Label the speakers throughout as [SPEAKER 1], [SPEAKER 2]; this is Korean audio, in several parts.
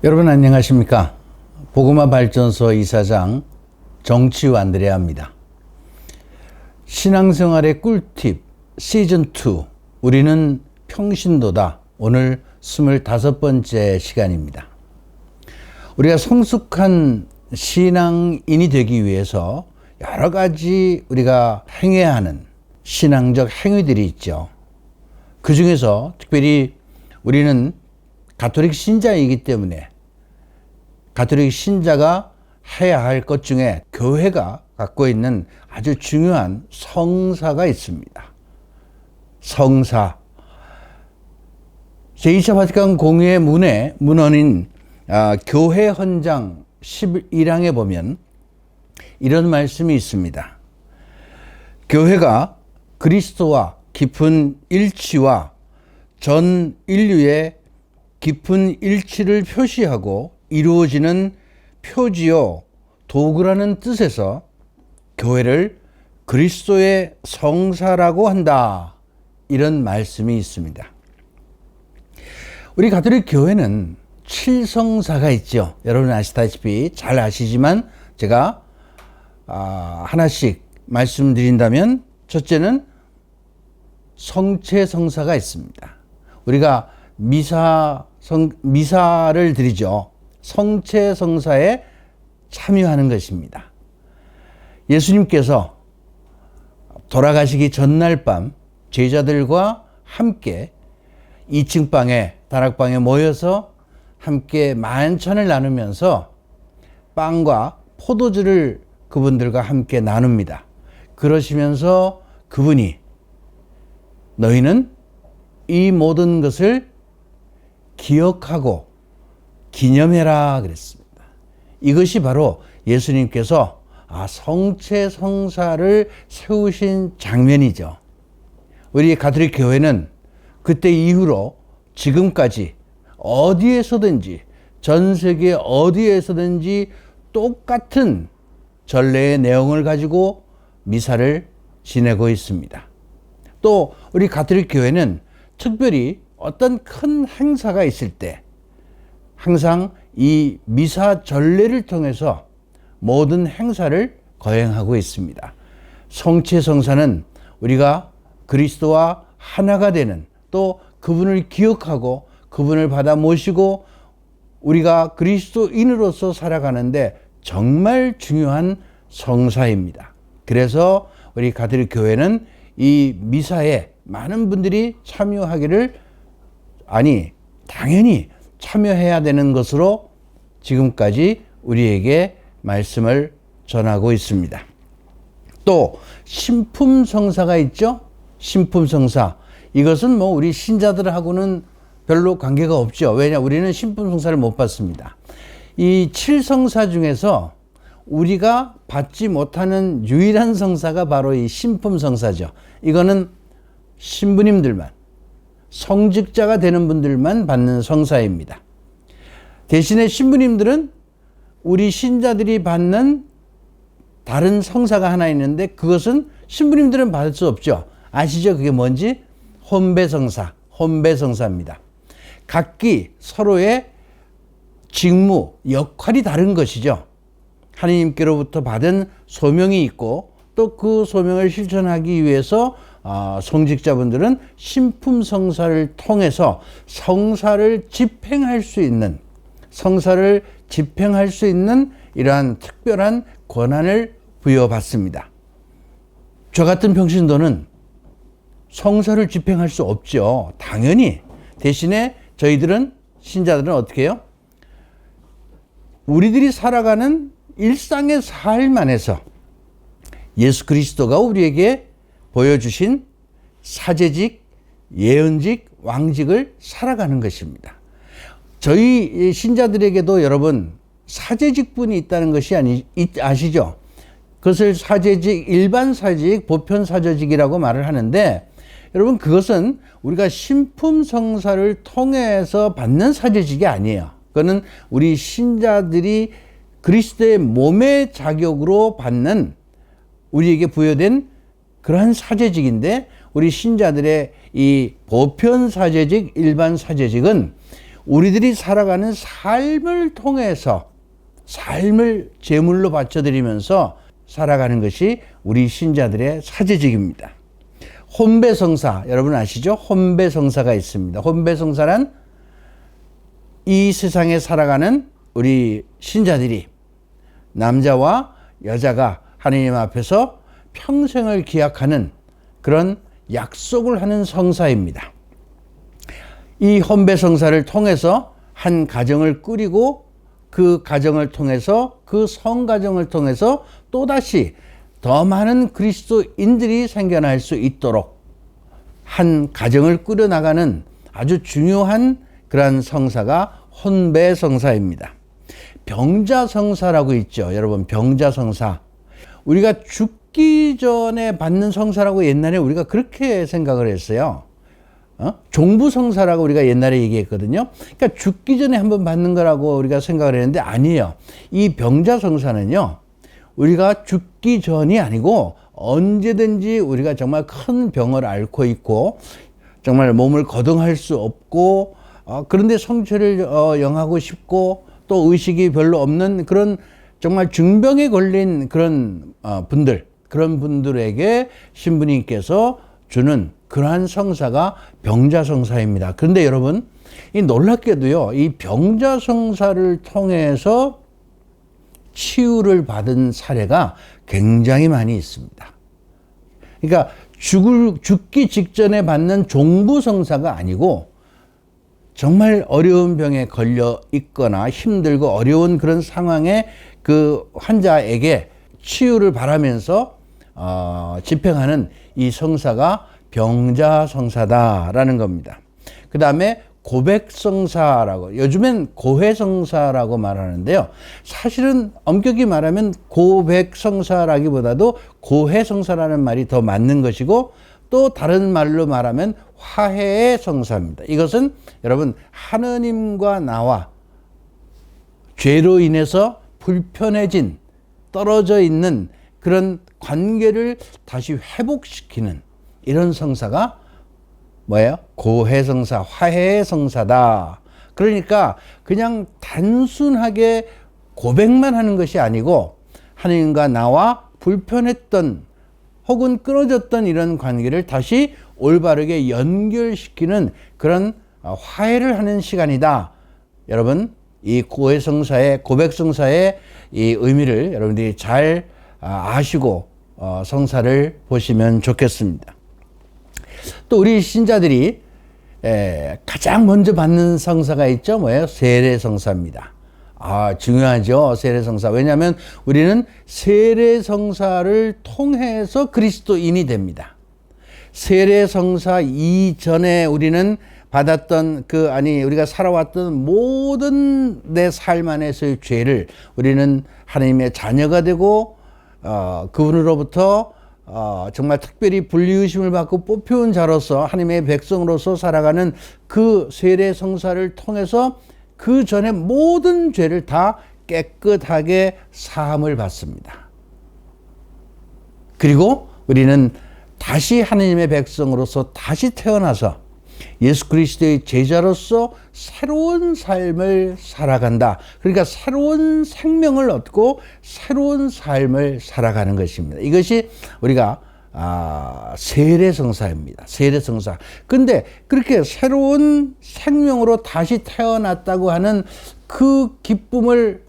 [SPEAKER 1] 여러분 안녕하십니까? 복음화 발전소 이사장 정치우 안드레아입니다. 신앙생활의 꿀팁 시즌2 우리는 평신도다. 오늘 25번째 시간입니다. 우리가 성숙한 신앙인이 되기 위해서 여러 가지 우리가 행해야 하는 신앙적 행위들이 있죠. 그 중에서 특별히 우리는 가톨릭 신자이기 때문에 가톨릭 신자가 해야 할 것 중에 교회가 갖고 있는 아주 중요한 성사가 있습니다. 성사. 제2차 바티칸 공의회 문헌인 교회 헌장 11항에 보면 이런 말씀이 있습니다. 교회가 그리스도와 깊은 일치와 전 인류의 깊은 일치를 표시하고 이루어지는 표지요 도구라는 뜻에서 교회를 그리스도의 성사라고 한다. 이런 말씀이 있습니다. 우리 가톨릭 교회는 7성사가 있죠. 여러분 아시다시피 잘 아시지만 제가 하나씩 말씀드린다면 첫째는 성체성사가 있습니다. 우리가 미사를 드리죠. 성체성사에 참여하는 것입니다. 예수님께서 돌아가시기 전날 밤 제자들과 함께 2층 방에 다락방에 모여서 함께 만찬을 나누면서 빵과 포도주를 그분들과 함께 나눕니다. 그러시면서 그분이 너희는 이 모든 것을 기억하고 기념해라 그랬습니다. 이것이 바로 예수님께서 성체성사를 세우신 장면이죠. 우리 가톨릭 교회는 그때 이후로 지금까지 어디에서든지 전 세계 어디에서든지 똑같은 전례의 내용을 가지고 미사를 지내고 있습니다. 또 우리 가톨릭 교회는 특별히 어떤 큰 행사가 있을 때 항상 이 미사 전례를 통해서 모든 행사를 거행하고 있습니다. 성체성사는 우리가 그리스도와 하나가 되는 또 그분을 기억하고 그분을 받아 모시고 우리가 그리스도인으로서 살아가는데 정말 중요한 성사입니다. 그래서 우리 가톨릭 교회는 이 미사에 많은 분들이 당연히 참여해야 되는 것으로 지금까지 우리에게 말씀을 전하고 있습니다. 또 신품성사가 있죠. 신품성사. 이것은 우리 신자들하고는 별로 관계가 없죠. 왜냐? 우리는 신품성사를 못 받습니다. 이 7성사 중에서 우리가 받지 못하는 유일한 성사가 바로 이 신품성사죠. 이거는 신부님들만, 성직자가 되는 분들만 받는 성사입니다. 대신에 신부님들은 우리 신자들이 받는 다른 성사가 하나 있는데 그것은 신부님들은 받을 수 없죠. 아시죠? 그게 뭔지? 혼배성사입니다. 각기 서로의 직무, 역할이 다른 것이죠. 하나님께로부터 받은 소명이 있고 또 그 소명을 실천하기 위해서 성직자분들은 신품성사를 통해서 성사를 집행할 수 있는 이러한 특별한 권한을 부여받습니다. 저 같은 평신도는 성사를 집행할 수 없죠. 당연히. 대신에 신자들은 어떻게 해요? 우리들이 살아가는 일상의 삶 안에서 예수 그리스도가 우리에게 보여주신 사제직, 예언직, 왕직을 살아가는 것입니다. 저희 신자들에게도 여러분 사제직분이 있다는 것이 아시죠? 그것을 사제직, 일반 사제직, 보편 사제직이라고 말을 하는데 여러분 그것은 우리가 신품성사를 통해서 받는 사제직이 아니에요. 그거는 우리 신자들이 그리스도의 몸의 자격으로 받는 우리에게 부여된 그러한 사제직인데 우리 신자들의 이 보편 사제직, 일반 사제직은 우리들이 살아가는 삶을 통해서 삶을 제물로 바쳐드리면서 살아가는 것이 우리 신자들의 사제직입니다. 혼배성사, 여러분 아시죠? 혼배성사가 있습니다. 혼배성사란 이 세상에 살아가는 우리 신자들이, 남자와 여자가 하나님 앞에서 평생을 기약하는 그런 약속을 하는 성사입니다. 이 혼배성사를 통해서 한 가정을 꾸리고 그 가정을 통해서, 그 성가정을 통해서 또다시 더 많은 그리스도인들이 생겨날 수 있도록 한 가정을 꾸려나가는 아주 중요한 그러한 성사가 혼배성사입니다. 병자성사라고 있죠. 여러분, 병자성사. 우리가 죽기 전에 받는 성사라고 옛날에 우리가 그렇게 생각을 했어요. 종부성사라고 우리가 옛날에 얘기했거든요. 그러니까 죽기 전에 한번 받는 거라고 우리가 생각을 했는데 아니에요. 이 병자성사는요, 우리가 죽기 전이 아니고 언제든지 우리가 정말 큰 병을 앓고 있고 정말 몸을 거동할 수 없고 그런데 성체를 영하고 싶고 또 의식이 별로 없는 그런 정말 중병에 걸린 그런 분들, 그런 분들에게 신부님께서 주는 그러한 성사가 병자성사입니다. 그런데 여러분, 이 놀랍게도요, 이 병자성사를 통해서 치유를 받은 사례가 굉장히 많이 있습니다. 그러니까 죽기 직전에 받는 종부성사가 아니고 정말 어려운 병에 걸려 있거나 힘들고 어려운 그런 상황에 그 환자에게 치유를 바라면서 집행하는 이 성사가 병자성사다라는 겁니다. 그 다음에 고백성사라고, 요즘엔 고해성사라고 말하는데요. 사실은 엄격히 말하면 고백성사라기보다도 고해성사라는 말이 더 맞는 것이고, 또 다른 말로 말하면 화해의 성사입니다. 이것은 여러분, 하느님과 나와 죄로 인해서 불편해진, 떨어져 있는 그런 관계를 다시 회복시키는 이런 성사가 뭐예요? 고해성사, 화해의 성사다. 그러니까 그냥 단순하게 고백만 하는 것이 아니고 하나님과 나와 불편했던 혹은 끊어졌던 이런 관계를 다시 올바르게 연결시키는 그런 화해를 하는 시간이다. 여러분, 이 고해성사의, 고백성사의 이 의미를 여러분들이 잘 아시고 성사를 보시면 좋겠습니다. 또 우리 신자들이 가장 먼저 받는 성사가 있죠. 뭐예요? 세례성사입니다. 중요하죠. 세례성사. 왜냐하면 우리는 세례성사를 통해서 그리스도인이 됩니다. 세례성사 이전에 우리는 받았던 우리가 살아왔던 모든 내 삶 안에서의 죄를 우리는 하나님의 자녀가 되고 그분으로부터 정말 특별히 불리우심을 받고 뽑혀온 자로서 하나님의 백성으로서 살아가는 그 세례성사를 통해서 그 전에 모든 죄를 다 깨끗하게 사함을 받습니다. 그리고 우리는 다시 하나님의 백성으로서 다시 태어나서 예수 그리스도의 제자로서 새로운 삶을 살아간다. 그러니까 새로운 생명을 얻고 새로운 삶을 살아가는 것입니다. 이것이 우리가 세례성사입니다. 세례성사. 근데 그렇게 새로운 생명으로 다시 태어났다고 하는 그 기쁨을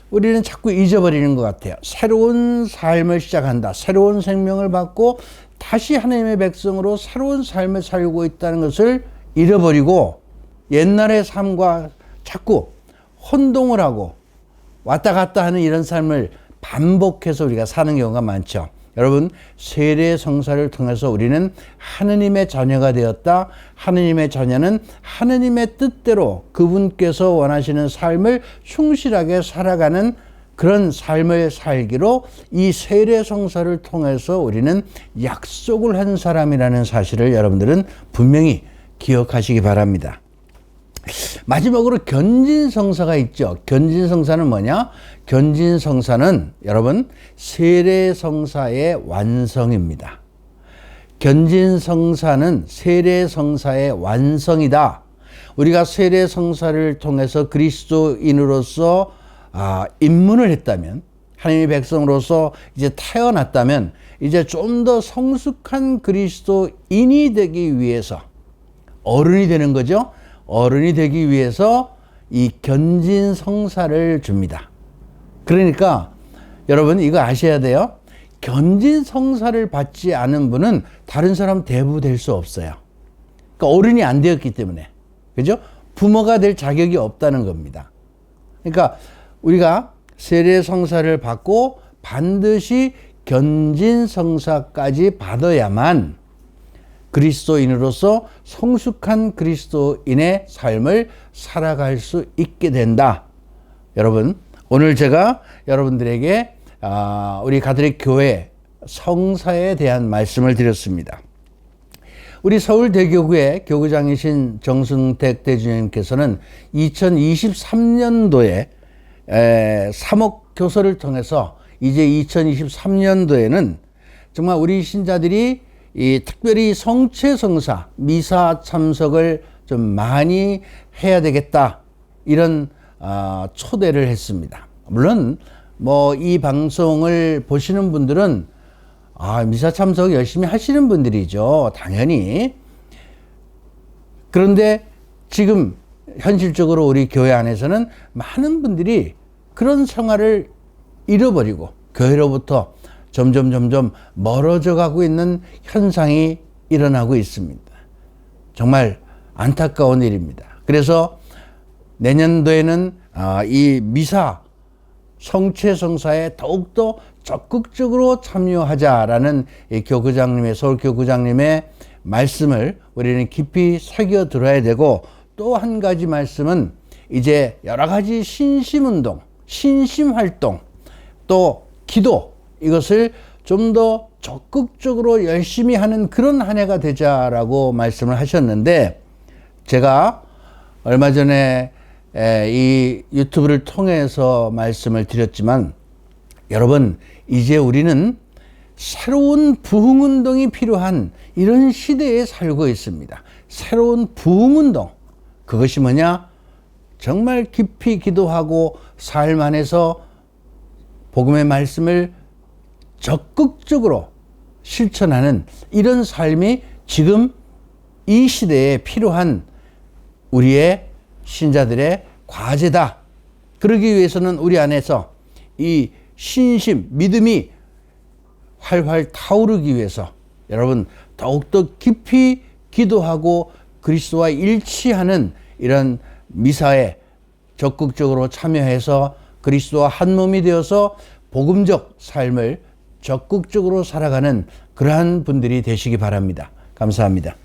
[SPEAKER 1] 우리는 자꾸 잊어버리는 것 같아요. 새로운 삶을 시작한다. 새로운 생명을 받고 다시 하나님의 백성으로 새로운 삶을 살고 있다는 것을 잃어버리고 옛날의 삶과 자꾸 혼동을 하고 왔다 갔다 하는 이런 삶을 반복해서 우리가 사는 경우가 많죠. 여러분, 세례성사를 통해서 우리는 하느님의 자녀가 되었다. 하느님의 자녀는 하느님의 뜻대로 그분께서 원하시는 삶을 충실하게 살아가는 그런 삶을 살기로 이 세례성사를 통해서 우리는 약속을 한 사람이라는 사실을 여러분들은 분명히 기억하시기 바랍니다. 마지막으로 견진성사가 있죠. 견진성사는 뭐냐? 견진성사는 여러분 세례성사의 완성입니다. 견진성사는 세례성사의 완성이다. 우리가 세례 성사를 통해서 그리스도인으로서 입문을 했다면, 하나님의 백성으로서 이제 태어났다면, 이제 좀 더 성숙한 그리스도인이 되기 위해서, 어른이 되는 거죠. 어른이 되기 위해서 이 견진 성사를 줍니다. 그러니까 여러분 이거 아셔야 돼요. 견진 성사를 받지 않은 분은 다른 사람 대부 될 수 없어요. 그러니까 어른이 안 되었기 때문에. 그죠? 부모가 될 자격이 없다는 겁니다. 그러니까 우리가 세례 성사를 받고 반드시 견진 성사까지 받아야만 그리스도인으로서 성숙한 그리스도인의 삶을 살아갈 수 있게 된다. 여러분, 오늘 제가 여러분들에게 우리 가톨릭 교회 성사에 대한 말씀을 드렸습니다. 우리 서울대교구의 교구장이신 정승택 대주님께서는 2023년도에 사목교서를 통해서 이제 2023년도에는 정말 우리 신자들이 특별히 성체성사, 미사 참석을 좀 많이 해야 되겠다, 이런 초대를 했습니다. 물론 이 방송을 보시는 분들은 미사 참석 열심히 하시는 분들이죠, 당연히. 그런데 지금 현실적으로 우리 교회 안에서는 많은 분들이 그런 생활을 잃어버리고 교회로부터 점점 멀어져 가고 있는 현상이 일어나고 있습니다. 정말 안타까운 일입니다. 그래서 내년도에는 이 미사 성체성사에 더욱더 적극적으로 참여하자라는 교구장님의, 서울교구장님의 말씀을 우리는 깊이 새겨 들어야 되고, 또 한 가지 말씀은 이제 여러 가지 신심운동, 신심활동, 또 기도, 이것을 좀 더 적극적으로 열심히 하는 그런 한 해가 되자라고 말씀을 하셨는데, 제가 얼마 전에 이 유튜브를 통해서 말씀을 드렸지만, 여러분, 이제 우리는 새로운 부흥운동이 필요한 이런 시대에 살고 있습니다. 새로운 부흥운동, 그것이 뭐냐? 정말 깊이 기도하고 삶 안에서 복음의 말씀을 적극적으로 실천하는 이런 삶이 지금 이 시대에 필요한 우리의 신자들의 과제다. 그러기 위해서는 우리 안에서 이 신심, 믿음이 활활 타오르기 위해서 여러분 더욱더 깊이 기도하고 그리스도와 일치하는 이런 미사에 적극적으로 참여해서 그리스도와 한 몸이 되어서 복음적 삶을 적극적으로 살아가는 그러한 분들이 되시기 바랍니다. 감사합니다.